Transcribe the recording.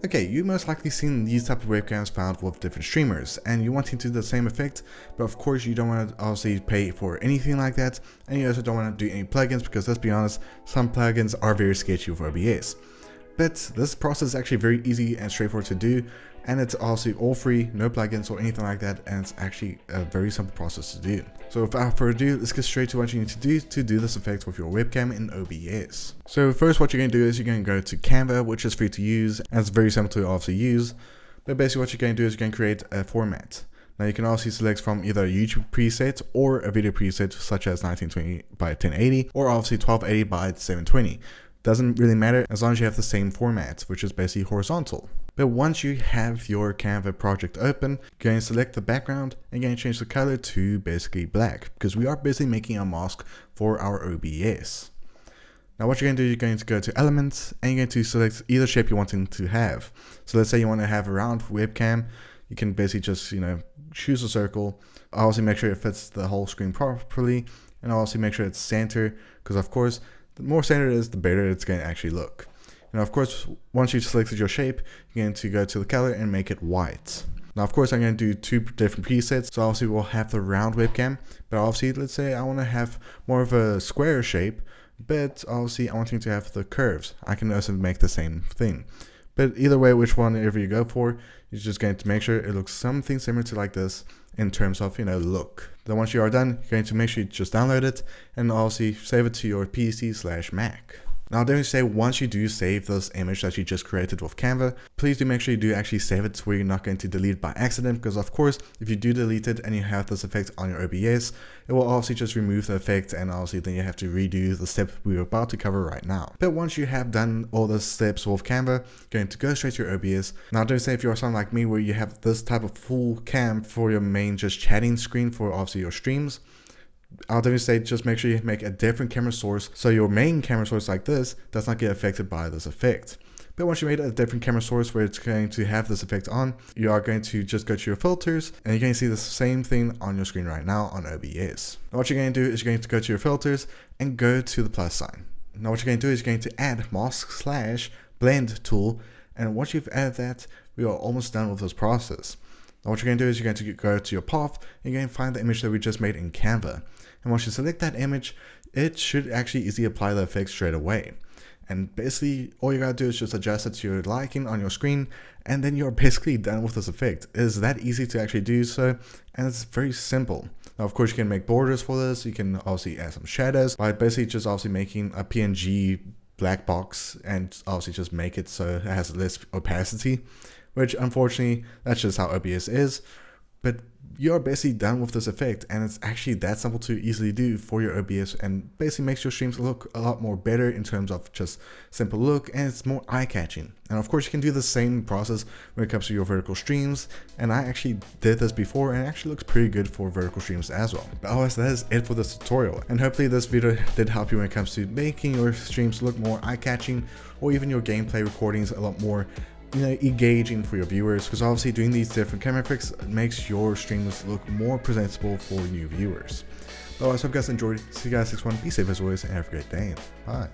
Okay, you most likely seen these type of webcams found with different streamers, and you want to do the same effect, but of course you don't want to obviously pay for anything like that, and you also don't want to do any plugins, because let's be honest, some plugins are very sketchy with OBS. But this process is actually very easy and straightforward to do, and it's also all free, no plugins or anything like that, and it's actually a very simple process to do. So without further ado, let's get straight to what you need to do this effect with your webcam in OBS. So first what you're going to do is you're going to go to Canva, which is free to use, and it's very simple to obviously use. But basically what you're going to do is you're going to create a format. Now you can also select from either a YouTube preset or a video preset such as 1920 by 1080 or obviously 1280 by 720. Doesn't really matter as long as you have the same format, which is basically horizontal. But once you have your Canva project open, go and select the background and go and change the color to basically black, because we are basically making a mask for our OBS. Now what you're going to do, you're going to go to elements and you're going to select either shape you're wanting to have. So let's say you want to have a round webcam, you can basically just, choose a circle. Obviously make sure it fits the whole screen properly, and obviously make sure it's center, because of course the more centered it is, the better it's going to actually look. Now of course, once you've selected your shape, you're going to go to the color and make it white. Now of course I'm going to do two different presets, so obviously we'll have the round webcam, but obviously let's say I want to have more of a square shape, but obviously I want you to have the curves. I can also make the same thing. But either way, which one ever you go for, you're just going to make sure it looks something similar to like this in terms of, look. Then once you are done, you're going to make sure you just download it and also save it to your PC/Mac. Now I'll definitely say once you do save this image that you just created with Canva, please do make sure you do actually save it where you're not going to delete it by accident, because of course if you do delete it and you have this effect on your OBS, it will obviously just remove the effect, and obviously then you have to redo the step we're about to cover right now. But once you have done all the steps with Canva, you're going to go straight to your OBS. Now don't say if you're someone like me where you have this type of full cam for your main just chatting screen for obviously your streams, I'll definitely say just make sure you make a different camera source so your main camera source like this does not get affected by this effect. But once you made a different camera source where it's going to have this effect on, you are going to just go to your filters and you're going to see the same thing on your screen right now on OBS. Now what you're going to do is you're going to go to your filters and go to the plus sign. Now what you're going to do is you're going to add mask/blend tool, and once you've added that, we are almost done with this process. Now what you're going to do is you're going to go to your path and you're going to find the image that we just made in Canva. And once you select that image, it should actually easily apply the effect straight away. And basically all you gotta do is just adjust it to your liking on your screen, and then you're basically done with this effect. It is that easy to actually do so, and it's very simple. Now of course you can make borders for this, you can obviously add some shadows by basically just obviously making a PNG black box and obviously just make it so it has less opacity, which unfortunately that's just how OBS is. But you're basically done with this effect, and it's actually that simple to easily do for your OBS, and basically makes your streams look a lot more better in terms of just simple look, and it's more eye-catching. And of course you can do the same process when it comes to your vertical streams, and I actually did this before and it actually looks pretty good for vertical streams as well. But otherwise that is it for this tutorial, and hopefully this video did help you when it comes to making your streams look more eye-catching, or even your gameplay recordings a lot more engaging for your viewers, because obviously doing these different camera effects makes your streams look more presentable for new viewers. But I hope you guys enjoyed. See you guys next one. Be safe as always and have a great day. Bye.